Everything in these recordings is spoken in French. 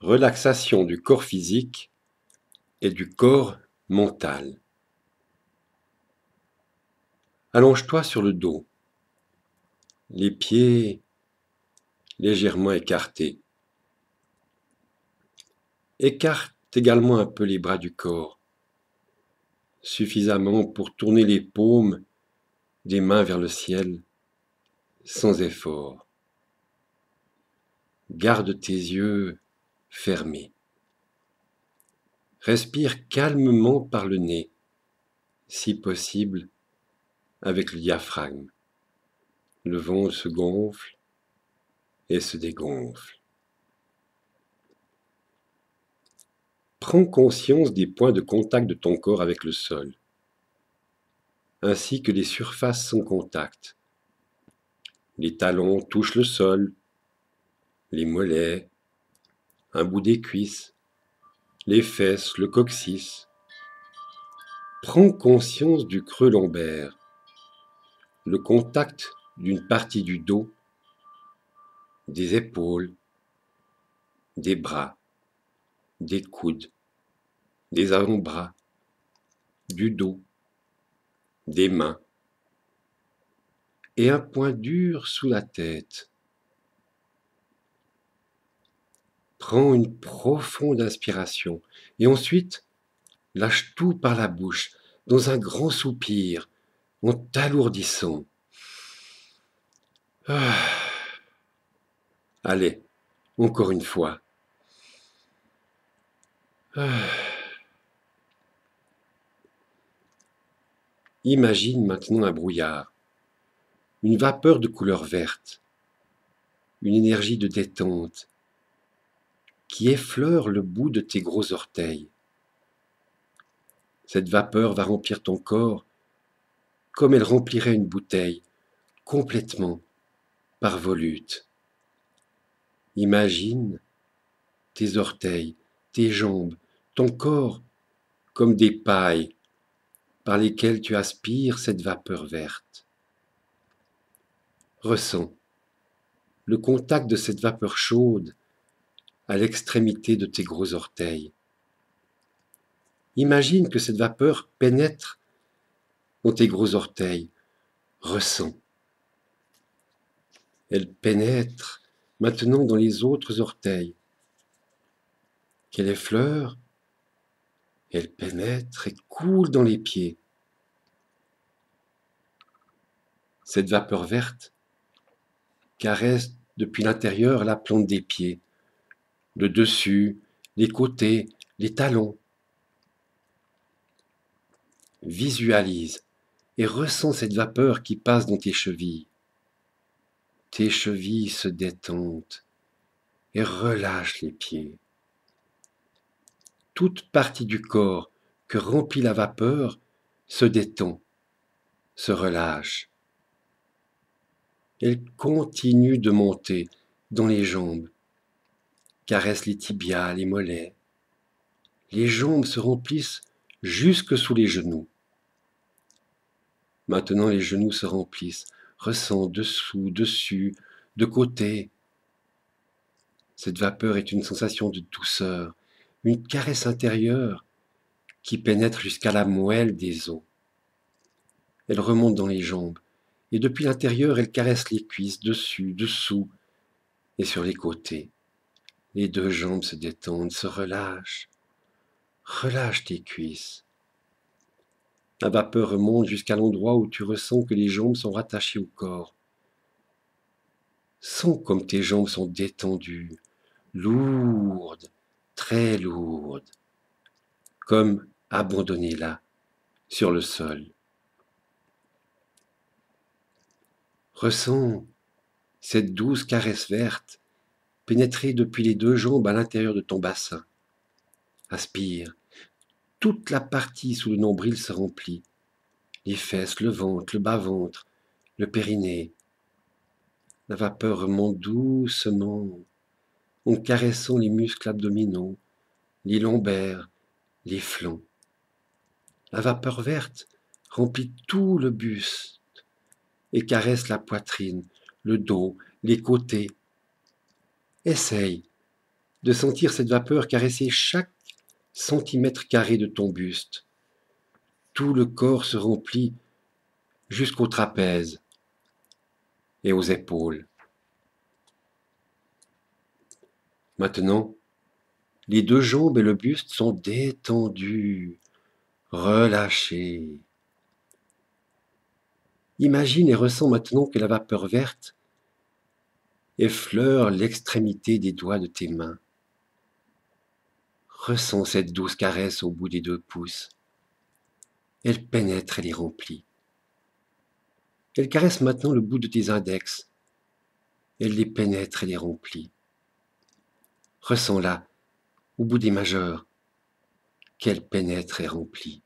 Relaxation du corps physique et du corps mental. Allonge-toi sur le dos, les pieds légèrement écartés. Écarte également un peu les bras du corps, suffisamment pour tourner les paumes des mains vers le ciel, sans effort. Garde tes yeux fermés. Respire calmement par le nez, si possible avec le diaphragme. Le ventre se gonfle et se dégonfle. Prends conscience des points de contact de ton corps avec le sol, ainsi que des surfaces sans contact. Les talons touchent le sol, les mollets, un bout des cuisses, les fesses, le coccyx. Prends conscience du creux lombaire, le contact d'une partie du dos, des épaules, des bras, des coudes, des avant-bras, du dos, des mains, et un point dur sous la tête. Prends une profonde inspiration et ensuite lâche tout par la bouche dans un grand soupir en t'alourdissant. Ah. Allez, encore une fois. Ah. Imagine maintenant un brouillard, une vapeur de couleur verte, une énergie de détente qui effleure le bout de tes gros orteils. Cette vapeur va remplir ton corps comme elle remplirait une bouteille, complètement, par volutes. Imagine tes orteils, tes jambes, ton corps comme des pailles par lesquelles tu aspires cette vapeur verte. Ressens le contact de cette vapeur chaude à l'extrémité de tes gros orteils. Imagine que cette vapeur pénètre dans tes gros orteils. Ressens. Elle pénètre maintenant dans les autres orteils. Qu'elle effleure, elle pénètre et coule dans les pieds. Cette vapeur verte caresse depuis l'intérieur la plante des pieds, le dessus, les côtés, les talons. Visualise et ressens cette vapeur qui passe dans tes chevilles. Tes chevilles se détendent et relâchent les pieds. Toute partie du corps que remplit la vapeur se détend, se relâche. Elle continue de monter dans les jambes, caresse les tibias, les mollets. Les jambes se remplissent jusque sous les genoux. Maintenant, les genoux se remplissent. Ressens dessous, dessus, de côté. Cette vapeur est une sensation de douceur, une caresse intérieure qui pénètre jusqu'à la moelle des os. Elle remonte dans les jambes, et depuis l'intérieur, elle caresse les cuisses, dessus, dessous, et sur les côtés. Les deux jambes se détendent, se relâchent. Relâche tes cuisses. La vapeur remonte jusqu'à l'endroit où tu ressens que les jambes sont rattachées au corps. Sens comme tes jambes sont détendues, lourdes, très lourdes, comme abandonnées là, sur le sol. Ressens cette douce caresse verte pénétrer depuis les deux jambes à l'intérieur de ton bassin. Aspire. Toute la partie sous le nombril se remplit. Les fesses, le ventre, le bas-ventre, le périnée. La vapeur remonte doucement en caressant les muscles abdominaux, les lombaires, les flancs. La vapeur verte remplit tout le buste et caresse la poitrine, le dos, les côtés. Essaye de sentir cette vapeur caresser chaque centimètre carré de ton buste. Tout le corps se remplit jusqu'aux trapèzes et aux épaules. Maintenant, les deux jambes et le buste sont détendus, relâchés. Imagine et ressens maintenant que la vapeur verte effleure l'extrémité des doigts de tes mains. Ressens cette douce caresse au bout des 2 pouces. Elle pénètre et les remplit. Elle caresse maintenant le bout de tes index. Elle les pénètre et les remplit. Ressens-la au bout des majeurs, qu'elle pénètre et remplit.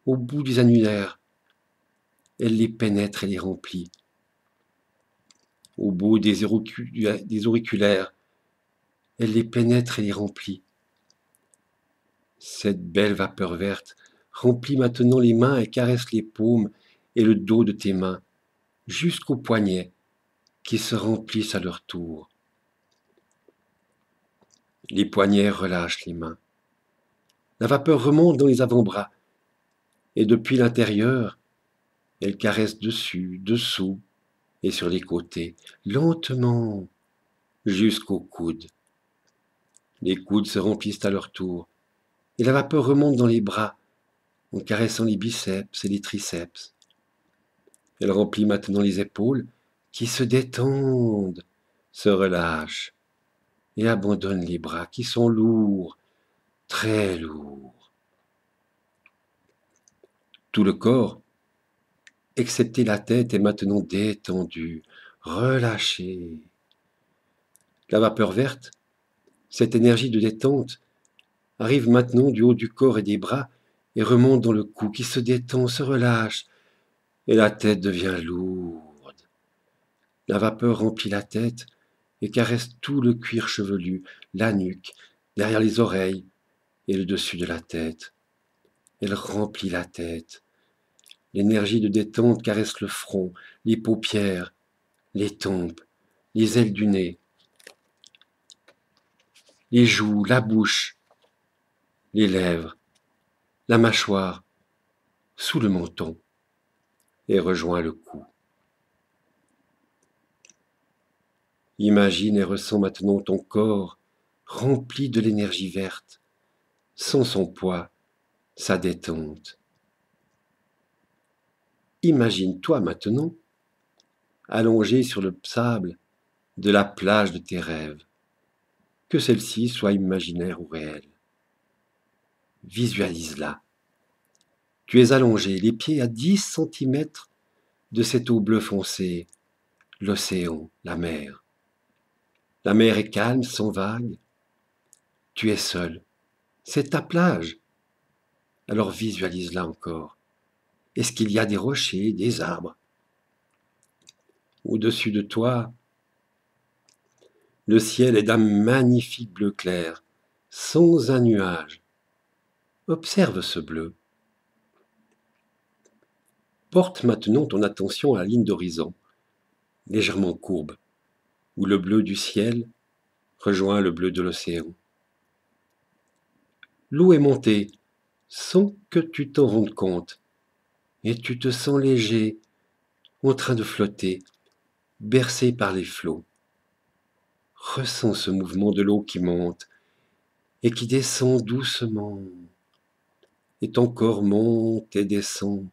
Au bout des annulaires, elle les pénètre et les remplit. Au bout des auriculaires, elle les pénètre et les remplit. Cette belle vapeur verte remplit maintenant les mains et caresse les paumes et le dos de tes mains, jusqu'aux poignets qui se remplissent à leur tour. Les poignets relâchent les mains. La vapeur remonte dans les avant-bras et depuis l'intérieur, elle caresse dessus, dessous et sur les côtés, lentement, jusqu'aux coudes. Les coudes se remplissent à leur tour et la vapeur remonte dans les bras en caressant les biceps et les triceps. Elle remplit maintenant les épaules qui se détendent, se relâchent et abandonnent les bras qui sont lourds, très lourds. Tout le corps, excepté la tête, est maintenant détendu, relâché. La vapeur verte, cette énergie de détente, arrive maintenant du haut du corps et des bras et remonte dans le cou qui se détend, se relâche et la tête devient lourde. La vapeur remplit la tête et caresse tout le cuir chevelu, la nuque, derrière les oreilles et le dessus de la tête. Elle remplit la tête. L'énergie de détente caresse le front, les paupières, les tempes, les ailes du nez, les joues, la bouche, les lèvres, la mâchoire, sous le menton et rejoint le cou. Imagine et ressens maintenant ton corps rempli de l'énergie verte, sans son poids, sa détente. Imagine-toi maintenant allongé sur le sable de la plage de tes rêves, que celle-ci soit imaginaire ou réelle. Visualise-la. Tu es allongé, les pieds à 10 centimètres de cette eau bleue foncée, l'océan, la mer. La mer est calme, sans vagues. Tu es seul. C'est ta plage. Alors visualise-la encore. Est-ce qu'il y a des rochers, des arbres? Au-dessus de toi, le ciel est d'un magnifique bleu clair, sans un nuage. Observe ce bleu. Porte maintenant ton attention à la ligne d'horizon, légèrement courbe, où le bleu du ciel rejoint le bleu de l'océan. L'eau est montée, sans que tu t'en rendes compte, et tu te sens léger, en train de flotter, bercé par les flots. Ressens ce mouvement de l'eau qui monte et qui descend doucement. Et ton corps monte et descend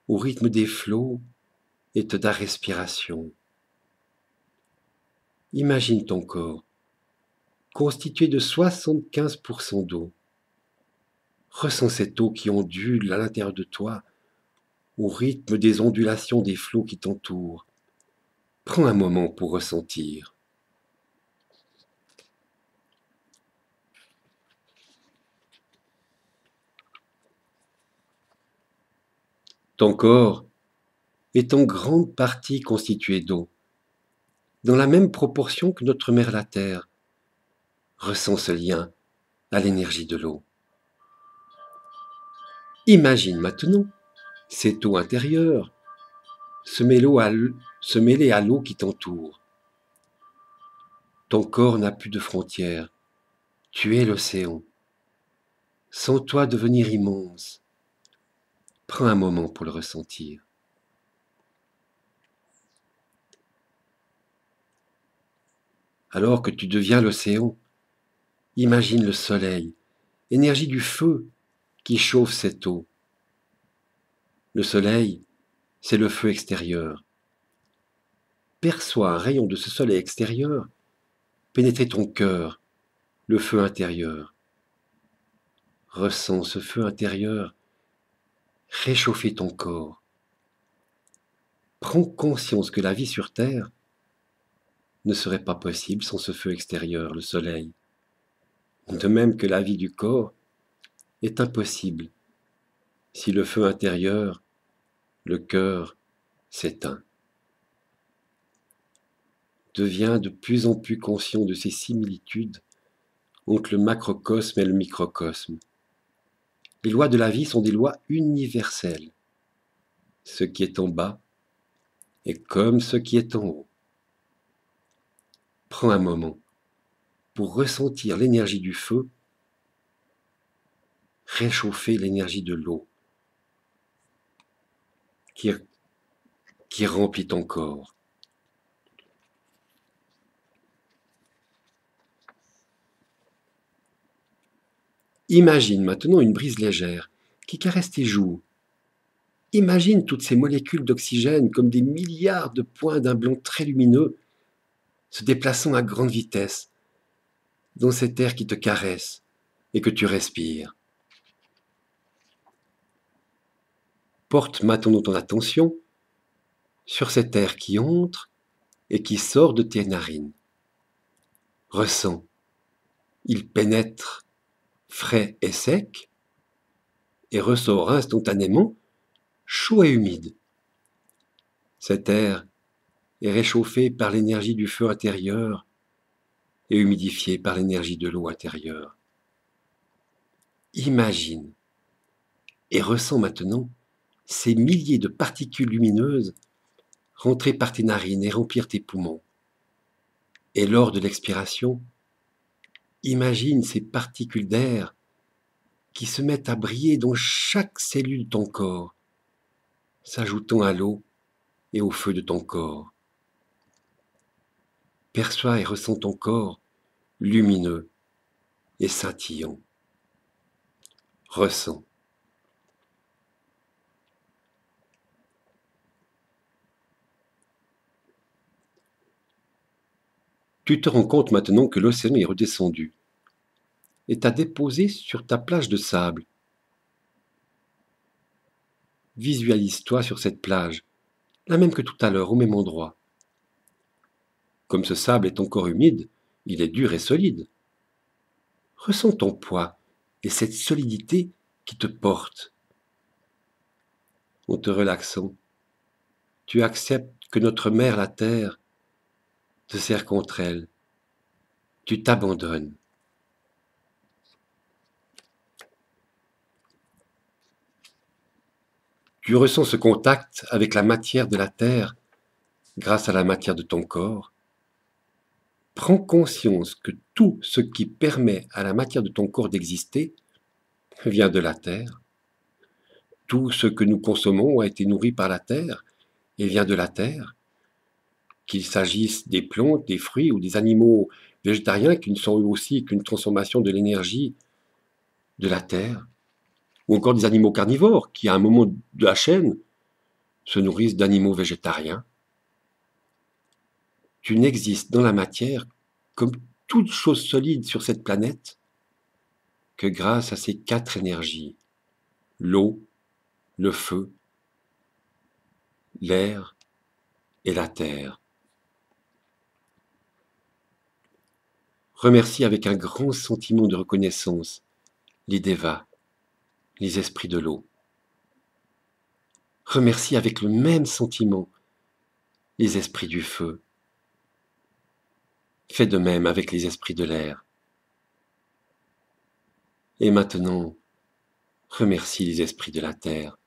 au rythme des flots et de ta respiration. Imagine ton corps constitué de 75% d'eau. Ressens cette eau qui ondule à l'intérieur de toi au rythme des ondulations des flots qui t'entourent. Prends un moment pour ressentir. Ton corps est en grande partie constitué d'eau, dans la même proportion que notre mère la Terre. Ressens ce lien à l'énergie de l'eau. Imagine maintenant cette eau intérieure se mêler à l'eau qui t'entoure. Ton corps n'a plus de frontières. Tu es l'océan. Sens-toi devenir immense. Prends un moment pour le ressentir. Alors que tu deviens l'océan, imagine le soleil, énergie du feu qui chauffe cette eau. Le soleil, c'est le feu extérieur. Perçois un rayon de ce soleil extérieur pénétrer ton cœur, le feu intérieur. Ressens ce feu intérieur réchauffer ton corps. Prends conscience que la vie sur Terre ne serait pas possible sans ce feu extérieur, le soleil. De même que la vie du corps est impossible si le feu intérieur, le cœur, s'éteint. Deviens de plus en plus conscient de ces similitudes entre le macrocosme et le microcosme. Les lois de la vie sont des lois universelles. Ce qui est en bas est comme ce qui est en haut. Prends un moment pour ressentir l'énergie du feu réchauffer l'énergie de l'eau qui remplit ton corps. Imagine maintenant une brise légère qui caresse tes joues. Imagine toutes ces molécules d'oxygène comme des milliards de points d'un blanc très lumineux se déplaçant à grande vitesse dans cet air qui te caresse et que tu respires. Porte maintenant ton attention sur cet air qui entre et qui sort de tes narines. Ressens, il pénètre frais et sec et ressort instantanément chaud et humide. Cet air est réchauffé par l'énergie du feu intérieur et humidifié par l'énergie de l'eau intérieure. Imagine et ressens maintenant ces milliers de particules lumineuses rentrer par tes narines et remplir tes poumons. Et lors de l'expiration, imagine ces particules d'air qui se mettent à briller dans chaque cellule de ton corps, s'ajoutant à l'eau et au feu de ton corps. Perçois et ressens ton corps lumineux et scintillant. Ressens. Tu te rends compte maintenant que l'océan est redescendu et t'a déposé sur ta plage de sable. Visualise-toi sur cette plage, la même que tout à l'heure, au même endroit. Comme ce sable est encore humide, il est dur et solide. Ressens ton poids et cette solidité qui te porte. En te relaxant, tu acceptes que notre mère, la Terre, te serre contre elle. Tu t'abandonnes. Tu ressens ce contact avec la matière de la Terre grâce à la matière de ton corps. Prends conscience que tout ce qui permet à la matière de ton corps d'exister vient de la Terre. Tout ce que nous consommons a été nourri par la Terre et vient de la Terre. Qu'il s'agisse des plantes, des fruits ou des animaux végétariens qui ne sont eux aussi qu'une transformation de l'énergie de la Terre, ou encore des animaux carnivores qui, à un moment de la chaîne, se nourrissent d'animaux végétariens. Tu n'existes dans la matière comme toute chose solide sur cette planète que grâce à ces 4 énergies, l'eau, le feu, l'air et la terre. Remercie avec un grand sentiment de reconnaissance les Devas, les esprits de l'eau. Remercie avec le même sentiment les esprits du feu. Fais de même avec les esprits de l'air. Et maintenant, remercie les esprits de la terre.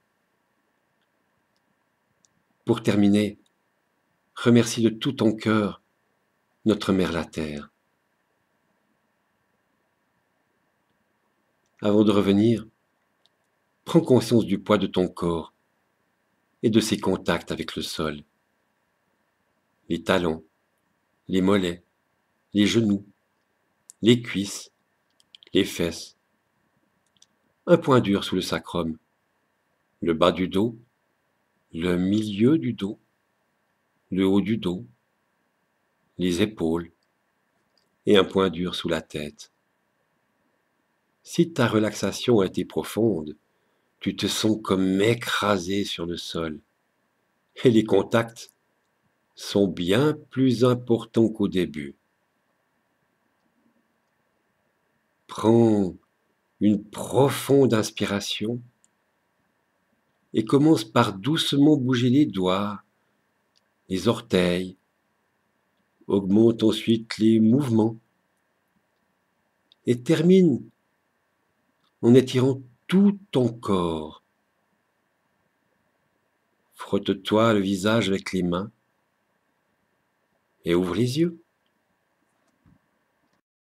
Pour terminer, remercie de tout ton cœur notre mère la terre. Avant de revenir, prends conscience du poids de ton corps et de ses contacts avec le sol. Les talons, les mollets, les genoux, les cuisses, les fesses. Un point dur sous le sacrum, le bas du dos, le milieu du dos, le haut du dos, les épaules et un point dur sous la tête. Si ta relaxation a été profonde, tu te sens comme écrasé sur le sol et les contacts sont bien plus importants qu'au début. Prends une profonde inspiration et commence par doucement bouger les doigts, les orteils. Augmente ensuite les mouvements et termine en étirant tout ton corps. Frotte-toi le visage avec les mains et ouvre les yeux.